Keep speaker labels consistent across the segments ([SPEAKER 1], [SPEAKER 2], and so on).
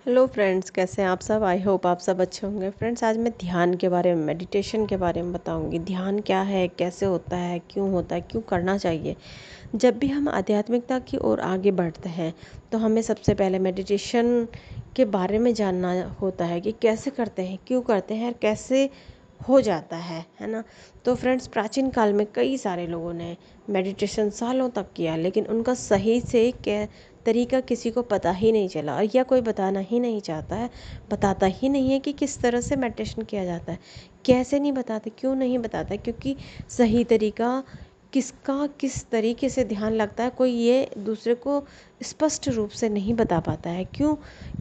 [SPEAKER 1] Hello friends, कैसे हैं आप सब। आई होप आप सब अच्छे होंगे। फ्रेंड्स, आज मैं ध्यान के बारे में, मेडिटेशन के बारे में बताऊंगी। ध्यान क्या है, कैसे होता है, क्यों करना चाहिए। जब भी हम आध्यात्मिकता की ओर आगे बढ़ते हैं तो हमें सबसे पहले मेडिटेशन के बारे में जानना होता है कि कैसे करते हैं, क्यों करते हैं और कैसे हो जाता है ना। तो फ्रेंड्स, प्राचीन काल में कई सारे लोगों ने मेडिटेशन सालों तक किया, लेकिन उनका सही से क्या तरीका किसी को पता ही नहीं चला, या कोई बताना ही नहीं चाहता है, बताता ही नहीं है कि किस तरह से मेडिटेशन किया जाता है। कैसे नहीं बताते, क्यों नहीं बताते? क्योंकि सही तरीका किसका किस तरीके से ध्यान लगता है, कोई ये दूसरे को स्पष्ट रूप से नहीं बता पाता है। क्यों?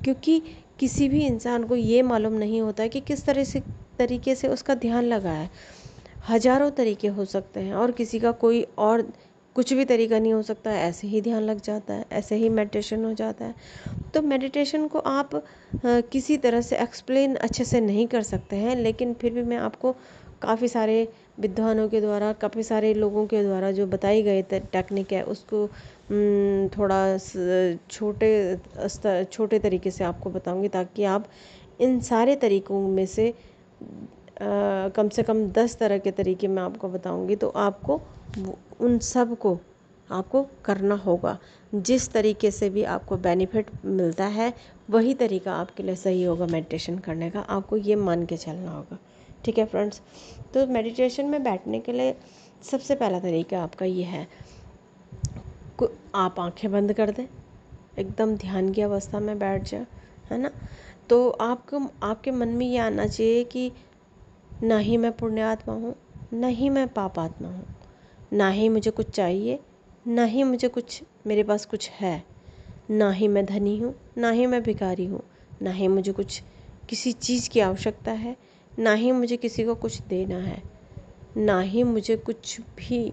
[SPEAKER 1] क्योंकि किसी भी इंसान को ये मालूम नहीं होता है कि किस तरीके से उसका ध्यान लगा है। हजारों तरीके हो सकते हैं और किसी का कोई और कुछ भी तरीका नहीं हो सकता है, ऐसे ही ध्यान लग जाता है, ऐसे ही मेडिटेशन हो जाता है। तो मेडिटेशन को आप किसी तरह से एक्सप्लेन अच्छे से नहीं कर सकते हैं, लेकिन फिर भी मैं आपको काफ़ी सारे विद्वानों के द्वारा, काफ़ी सारे लोगों के द्वारा जो बताई गई टेक्निक है उसको थोड़ा छोटे तरीके से आपको बताऊंगी, ताकि आप इन सारे तरीकों में से कम से कम 10 तरह के तरीके मैं आपको बताऊंगी। तो आपको उन सब को आपको करना होगा। जिस तरीके से भी आपको बेनिफिट मिलता है वही तरीका आपके लिए सही होगा मेडिटेशन करने का। आपको ये मान के चलना होगा। ठीक है फ्रेंड्स। तो मेडिटेशन में बैठने के लिए सबसे पहला तरीका आपका ये है, आप आंखें बंद कर दें, एकदम ध्यान की अवस्था में बैठ जाए, है ना। तो आपको आपके मन में ये आना चाहिए कि ना ही मैं पुण्य आत्मा हूँ, ना ही मैं पाप आत्मा हूँ, ना ही मुझे कुछ चाहिए, ना ही मुझे कुछ, मेरे पास कुछ है, ना ही मैं धनी हूँ, ना ही मैं भिखारी हूँ, ना ही मुझे कुछ किसी चीज़ की आवश्यकता है, ना ही मुझे किसी को कुछ देना है, ना ही मुझे कुछ भी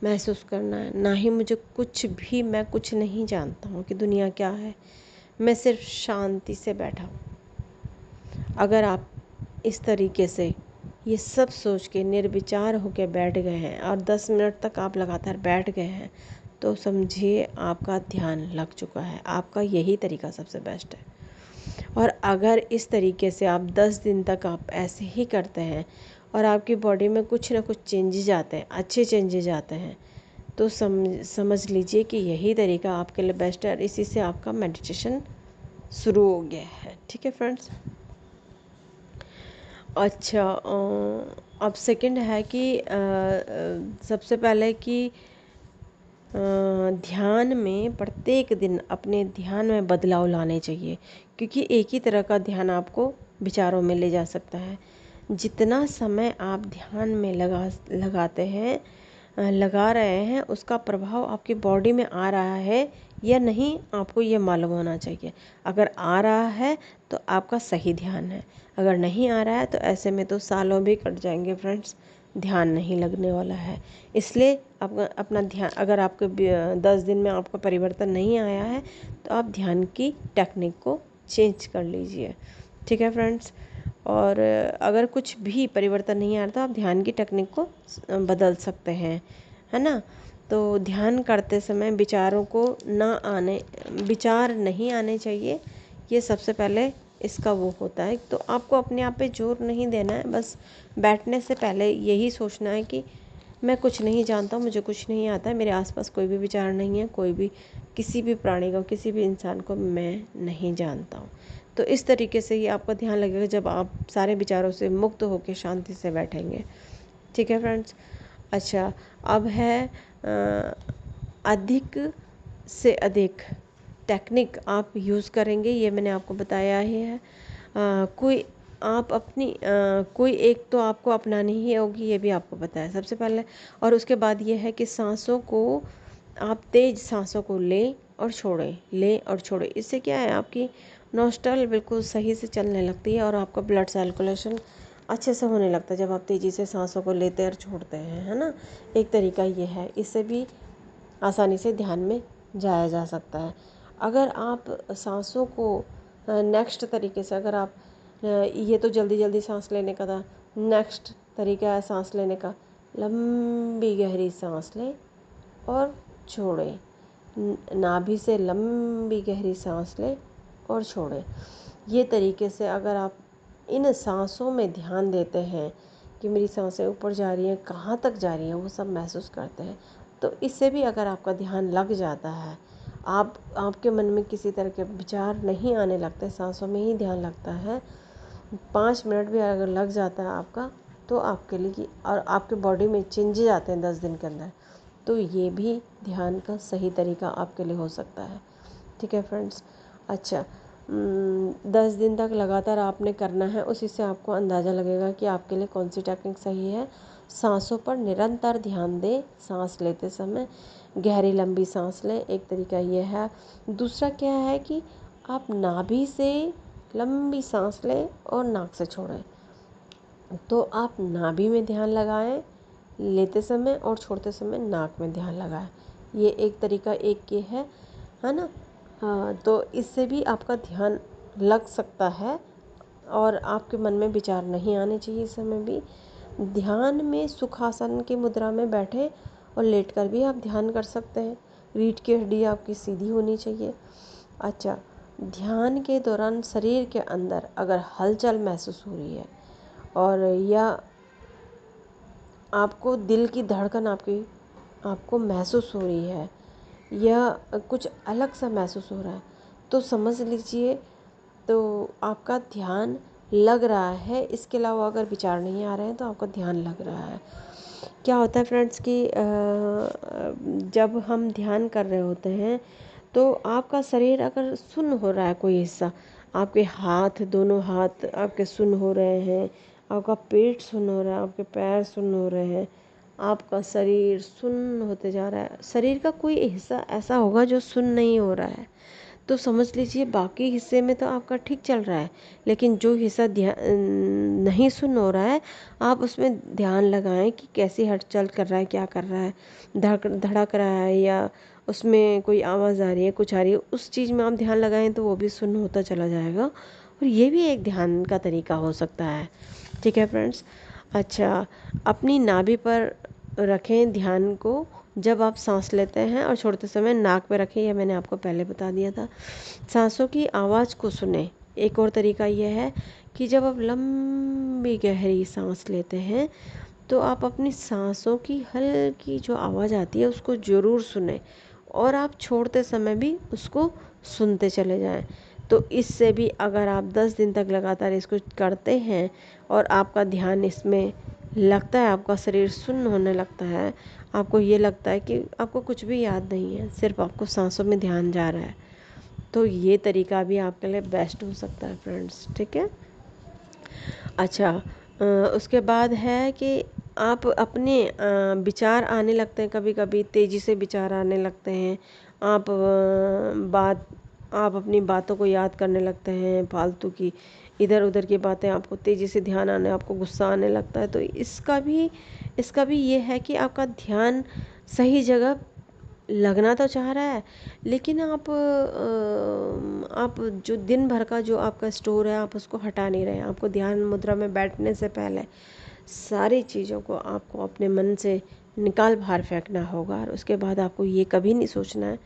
[SPEAKER 1] महसूस करना है, ना ही मुझे कुछ भी, मैं कुछ नहीं जानता हूँ कि दुनिया क्या है। मैं सिर्फ शांति से बैठा हूँ। अगर आप इस तरीके से ये सब सोच के निर्विचार होकर बैठ गए हैं और 10 मिनट तक आप लगातार बैठ गए हैं, तो समझिए आपका ध्यान लग चुका है। आपका यही तरीका सबसे बेस्ट है। और अगर इस तरीके से आप 10 दिन तक आप ऐसे ही करते हैं और आपकी बॉडी में कुछ ना कुछ चेंजेज आते हैं, अच्छे चेंजेज आते हैं, तो समझ लीजिए कि यही तरीका आपके लिए बेस्ट है और इसी से आपका मेडिटेशन शुरू हो गया है। ठीक है फ्रेंड्स। अच्छा, अब सेकंड है कि सबसे पहले कि ध्यान में प्रत्येक दिन अपने ध्यान में बदलाव लाने चाहिए, क्योंकि एक ही तरह का ध्यान आपको विचारों में ले जा सकता है। जितना समय आप ध्यान में लगाते हैं, लगा रहे हैं, उसका प्रभाव आपकी बॉडी में आ रहा है या नहीं, आपको ये मालूम होना चाहिए। अगर आ रहा है तो आपका सही ध्यान है, अगर नहीं आ रहा है तो ऐसे में तो सालों भी कट जाएंगे फ्रेंड्स, ध्यान नहीं लगने वाला है। इसलिए अपना ध्यान, अगर आपके 10 दिन में आपका परिवर्तन नहीं आया है तो आप ध्यान की टेक्निक को चेंज कर लीजिए। ठीक है फ्रेंड्स। और अगर कुछ भी परिवर्तन नहीं आ रहा तो आप ध्यान की टेक्निक को बदल सकते हैं, है ना। तो ध्यान करते समय विचार नहीं आने चाहिए। ये सबसे पहले इसका वो होता है। तो आपको अपने आप पे जोर नहीं देना है, बस बैठने से पहले यही सोचना है कि मैं कुछ नहीं जानता, मुझे कुछ नहीं आता है, मेरे आसपास कोई भी विचार नहीं है, कोई भी किसी भी प्राणी को, किसी भी इंसान को मैं नहीं जानता हूँ। तो इस तरीके से ही आपका ध्यान लगेगा जब आप सारे विचारों से मुक्त होकर शांति से बैठेंगे। ठीक है फ्रेंड्स। अच्छा, अब है अधिक से अधिक टेक्निक आप यूज़ करेंगे, ये मैंने आपको बताया ही है। कोई आप अपनी कोई एक तो आपको अपनानी ही होगी, ये भी आपको पता है सबसे पहले। और उसके बाद ये है कि सांसों को, आप तेज़ सांसों को लें और छोड़ें, लें और छोड़ें। इससे क्या है, आपकी नॉस्ट्रल बिल्कुल सही से चलने लगती है और आपका ब्लड सर्कुलेशन अच्छे से होने लगता है जब आप तेज़ी से सांसों को लेते और छोड़ते हैं, है ना। एक तरीका ये है, इससे भी आसानी से ध्यान में जाया जा सकता है। अगर आप सांसों को नेक्स्ट तरीके से, अगर आप ये तो जल्दी जल्दी सांस लेने का था, नेक्स्ट तरीका है सांस लेने का, लंबी गहरी सांस लें और छोड़ें। नाभि से लंबी गहरी सांस लें और छोड़ें। ये तरीके से अगर आप इन सांसों में ध्यान देते हैं कि मेरी सांसें ऊपर जा रही हैं, कहाँ तक जा रही हैं, वो सब महसूस करते हैं, तो इससे भी अगर आपका ध्यान लग जाता है, आपके मन में किसी तरह के विचार नहीं आने लगते, सांसों में ही ध्यान लगता है, 5 मिनट भी अगर लग जाता है आपका, तो आपके लिए और आपके बॉडी में चेंजेज आते हैं 10 दिन के अंदर, तो ये भी ध्यान का सही तरीका आपके लिए हो सकता है। ठीक है फ्रेंड्स। अच्छा, 10 दिन तक लगातार आपने करना है, उसी से आपको अंदाज़ा लगेगा कि आपके लिए कौन सी टेक्निक सही है। सांसों पर निरंतर ध्यान दें, सांस लेते समय गहरी लंबी सांस लें, एक तरीका ये है। दूसरा क्या है कि आप नाभि से लंबी सांस लें और नाक से छोड़ें। तो आप नाभि में ध्यान लगाएं लेते समय और छोड़ते समय नाक में ध्यान लगाएं। ये एक तरीका एक ये है ना। हाँ, तो इससे भी आपका ध्यान लग सकता है और आपके मन में विचार नहीं आने चाहिए। इस समय भी ध्यान में सुखासन की मुद्रा में बैठे और लेटकर भी आप ध्यान कर सकते हैं। रीढ़ की हड्डी आपकी सीधी होनी चाहिए। अच्छा, ध्यान के दौरान शरीर के अंदर अगर हलचल महसूस हो रही है और या आपको दिल की धड़कन आपको महसूस हो रही है या कुछ अलग सा महसूस हो रहा है, तो समझ लीजिए तो आपका ध्यान लग रहा है। इसके अलावा अगर विचार नहीं आ रहे हैं तो आपका ध्यान लग रहा है। क्या होता है फ्रेंड्स कि जब हम ध्यान कर रहे होते हैं तो आपका शरीर अगर सुन्न हो रहा है, कोई हिस्सा, आपके हाथ, दोनों हाथ आपके सुन्न हो रहे हैं, आपका पेट सुन्न हो रहा है, आपके पैर सुन्न हो रहे हैं, आपका शरीर सुन्न होते जा रहा है, शरीर का कोई हिस्सा ऐसा होगा जो सुन्न नहीं हो रहा है, तो समझ लीजिए बाकी हिस्से में तो आपका ठीक चल रहा है, लेकिन जो हिस्सा नहीं सुन हो रहा है, आप उसमें ध्यान लगाएं कि कैसी हलचल कर रहा है, क्या कर रहा है, धड़क रहा है या उसमें कोई आवाज़ आ रही है, कुछ आ रही है, उस चीज़ में आप ध्यान लगाएं तो वो भी सुन्न होता चला जाएगा और ये भी एक ध्यान का तरीका हो सकता है। ठीक है फ्रेंड्स। अच्छा, अपनी नाभि पर रखें ध्यान को। जब आप सांस लेते हैं और छोड़ते समय नाक पे रखें, यह मैंने आपको पहले बता दिया था। सांसों की आवाज़ को सुने। एक और तरीका यह है कि जब आप लंबी गहरी सांस लेते हैं तो आप अपनी सांसों की हल्की जो आवाज़ आती है उसको ज़रूर सुने और आप छोड़ते समय भी उसको सुनते चले जाएं। तो इससे भी अगर आप 10 दिन तक लगातार इसको करते हैं और आपका ध्यान इसमें लगता है, आपका शरीर सुन्न होने लगता है, आपको ये लगता है कि आपको कुछ भी याद नहीं है, सिर्फ आपको सांसों में ध्यान जा रहा है, तो ये तरीका भी आपके लिए बेस्ट हो सकता है फ्रेंड्स। ठीक है। अच्छा, उसके बाद है कि आप अपने विचार आने लगते हैं, कभी कभी तेज़ी से विचार आने लगते हैं, आप अपनी बातों को याद करने लगते हैं, फालतू की इधर उधर की बातें, आपको तेज़ी से ध्यान आने, आपको गुस्सा आने लगता है, तो इसका भी ये है कि आपका ध्यान सही जगह लगना तो चाह रहा है, लेकिन आप जो दिन भर का जो आपका स्टोर है आप उसको हटा नहीं रहे हैं। आपको ध्यान मुद्रा में बैठने से पहले सारी चीज़ों को आपको अपने मन से निकाल बाहर फेंकना होगा और उसके बाद आपको ये कभी नहीं सोचना है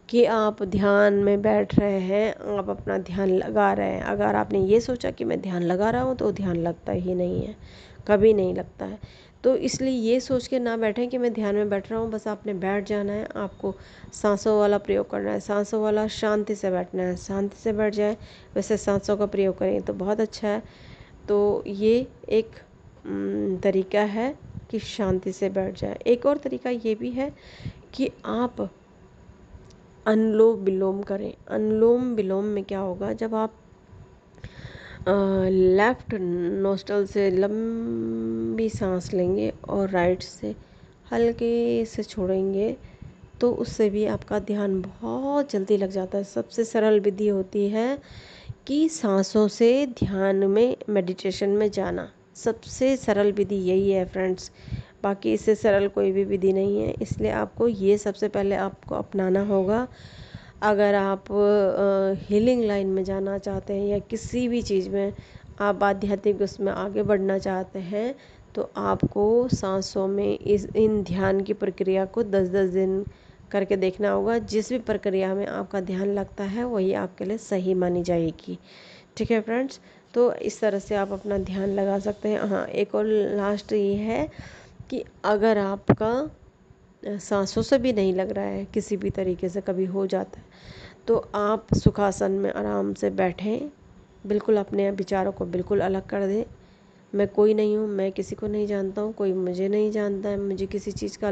[SPEAKER 1] कि आप ध्यान में बैठ रहे हैं, आप अपना ध्यान लगा रहे हैं। अगर आपने ये सोचा कि मैं ध्यान लगा रहा हूँ तो ध्यान लगता ही नहीं है, कभी नहीं लगता है। तो इसलिए ये सोच के ना बैठें कि मैं ध्यान में बैठ रहा हूँ, बस आपने बैठ जाना है। आपको सांसों वाला प्रयोग करना है, सांसों वाला शांति से बैठना है, शांति से बैठ जाए, वैसे सांसों का प्रयोग करें तो बहुत अच्छा है। तो ये एक तरीका है कि शांति से बैठ जाए। एक और तरीका ये भी है कि आप अनुलोम विलोम करें। अनुलोम विलोम में क्या होगा, जब आप लेफ़्ट नोस्ट्रल से लंबी सांस लेंगे और राइट से हल्के से छोड़ेंगे तो उससे भी आपका ध्यान बहुत जल्दी लग जाता है। सबसे सरल विधि होती है कि सांसों से ध्यान में, मेडिटेशन में जाना। सबसे सरल विधि यही है फ्रेंड्स, बाकी इससे सरल कोई भी विधि नहीं है। इसलिए आपको ये सबसे पहले आपको अपनाना होगा। अगर आप हीलिंग लाइन में जाना चाहते हैं या किसी भी चीज़ में आप आध्यात्मिक उसमें आगे बढ़ना चाहते हैं तो आपको सांसों में इन ध्यान की प्रक्रिया को 10-10 दिन करके देखना होगा। जिस भी प्रक्रिया में आपका ध्यान लगता है वही आपके लिए सही मानी जाएगी। ठीक है फ्रेंड्स, तो इस तरह से आप अपना ध्यान लगा सकते हैं। हाँ, एक और लास्ट ये है कि अगर आपका सांसों से भी नहीं लग रहा है, किसी भी तरीके से कभी हो जाता है, तो आप सुखासन में आराम से बैठें, बिल्कुल अपने विचारों को बिल्कुल अलग कर दें। मैं कोई नहीं हूँ, मैं किसी को नहीं जानता हूँ, कोई मुझे नहीं जानता है, मुझे किसी चीज़ का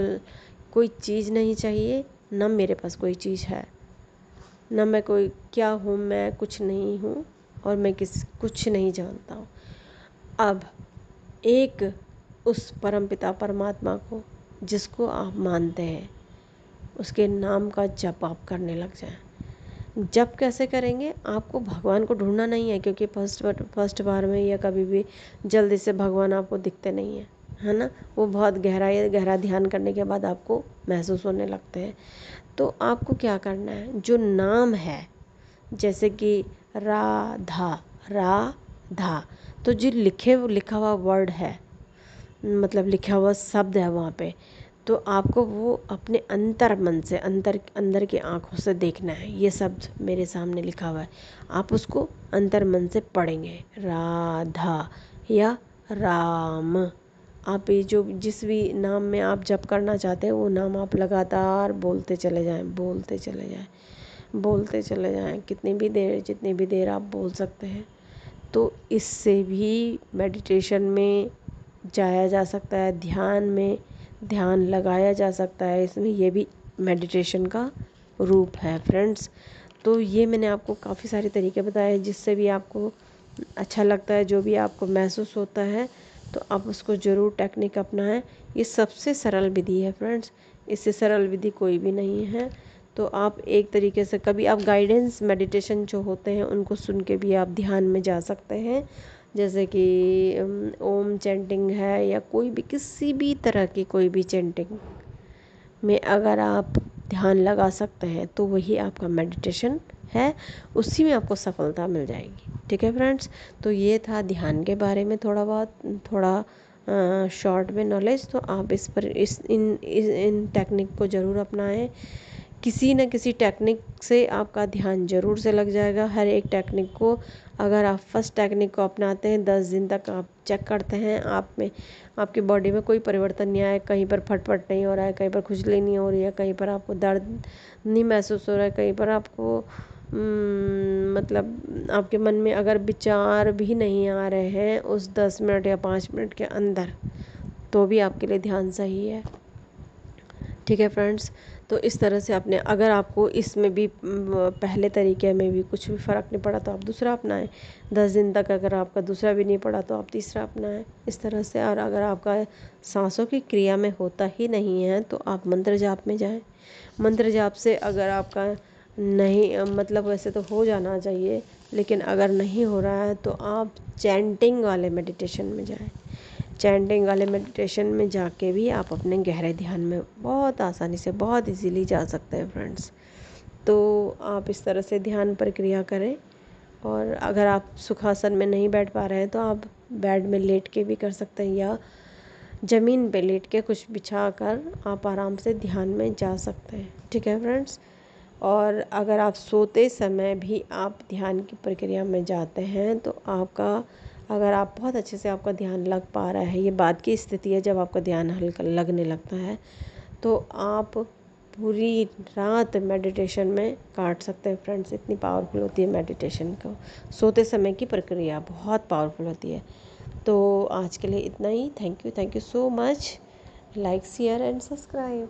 [SPEAKER 1] कोई चीज़ नहीं चाहिए, ना मेरे पास कोई चीज़ है, ना मैं कोई क्या हूँ, मैं कुछ नहीं हूँ और मैं कुछ नहीं जानता हूँ। अब एक उस परमपिता परमात्मा को जिसको आप मानते हैं, उसके नाम का जप आप करने लग जाएं। जप कैसे करेंगे? आपको भगवान को ढूंढना नहीं है, क्योंकि फर्स्ट बार में या कभी भी जल्दी से भगवान आपको दिखते नहीं है, है ना। वो बहुत गहरा ध्यान करने के बाद आपको महसूस होने लगते हैं। तो आपको क्या करना है, जो नाम है, जैसे कि राधा, राधा, तो जो लिखा हुआ वर्ड है, मतलब लिखा हुआ शब्द है वहाँ पे, तो आपको वो अपने अंतर मन से, अंदर की आँखों से देखना है। ये शब्द मेरे सामने लिखा हुआ है, आप उसको अंतर मन से पढ़ेंगे, राधा या राम। आप ये जो जिस भी नाम में आप जप करना चाहते हैं वो नाम आप लगातार बोलते चले जाएं, बोलते चले जाएं, बोलते चले जाएं, जितनी भी देर आप बोल सकते हैं। तो इससे भी मेडिटेशन में जाया जा सकता है, ध्यान में ध्यान लगाया जा सकता है। इसमें ये भी मेडिटेशन का रूप है फ्रेंड्स। तो ये मैंने आपको काफ़ी सारे तरीके बताए, जिससे भी आपको अच्छा लगता है, जो भी आपको महसूस होता है, तो आप उसको ज़रूर टेक्निक अपनाएं। ये सबसे सरल विधि है फ्रेंड्स, इससे सरल विधि कोई भी नहीं है। तो आप एक तरीके से कभी आप गाइडेंस मेडिटेशन जो होते हैं उनको सुन के भी आप ध्यान में जा सकते हैं, जैसे कि ओम चैंटिंग है या कोई भी किसी भी तरह की कोई भी चैंटिंग में अगर आप ध्यान लगा सकते हैं तो वही आपका मेडिटेशन है, उसी में आपको सफलता मिल जाएगी। ठीक है फ्रेंड्स, तो ये था ध्यान के बारे में थोड़ा शॉर्ट में नॉलेज। तो आप इस पर इन टेक्निक को ज़रूर अपनाएं। किसी न किसी टेक्निक से आपका ध्यान ज़रूर से लग जाएगा। हर एक टेक्निक को, अगर आप फर्स्ट टेक्निक को अपनाते हैं, 10 दिन तक आप चेक करते हैं आप में, आपकी बॉडी में कोई परिवर्तन नहीं आया, कहीं पर फटफट नहीं हो रहा है, कहीं पर खुजली नहीं हो रही है, कहीं पर आपको दर्द नहीं महसूस हो रहा है, कहीं पर आपको मतलब आपके मन में अगर विचार भी नहीं आ रहे हैं उस 10 मिनट या 5 मिनट के अंदर, तो भी आपके लिए ध्यान सही है। ठीक है फ्रेंड्स, तो इस तरह से आपने, अगर आपको इसमें भी पहले तरीके में भी कुछ भी फ़र्क नहीं पड़ा तो आप दूसरा अपनाएं। 10 दिन तक अगर आपका दूसरा भी नहीं पड़ा तो आप तीसरा अपनाएं, इस तरह से। और अगर आपका सांसों की क्रिया में होता ही नहीं है तो आप मंत्र जाप में जाएं। मंत्र जाप से अगर आपका नहीं, मतलब वैसे तो हो जाना चाहिए, लेकिन अगर नहीं हो रहा है तो आप चैंटिंग वाले मेडिटेशन में जाएं। चैंटिंग वाले मेडिटेशन में जाके भी आप अपने गहरे ध्यान में बहुत आसानी से, बहुत इजीली जा सकते हैं फ्रेंड्स। तो आप इस तरह से ध्यान प्रक्रिया करें। और अगर आप सुखासन में नहीं बैठ पा रहे हैं तो आप बेड में लेट के भी कर सकते हैं, या ज़मीन पे लेट के कुछ बिछा कर आप आराम से ध्यान में जा सकते हैं। ठीक है फ्रेंड्स, और अगर आप सोते समय भी आप ध्यान की प्रक्रिया में जाते हैं तो अगर आप बहुत अच्छे से, आपका ध्यान लग पा रहा है, ये बात की स्थिति है जब आपका ध्यान हल्का लगने लगता है, तो आप पूरी रात मेडिटेशन में काट सकते हैं फ्रेंड्स। इतनी पावरफुल होती है मेडिटेशन को, सोते समय की प्रक्रिया बहुत पावरफुल होती है। तो आज के लिए इतना ही। Thank you so much. Like share and subscribe.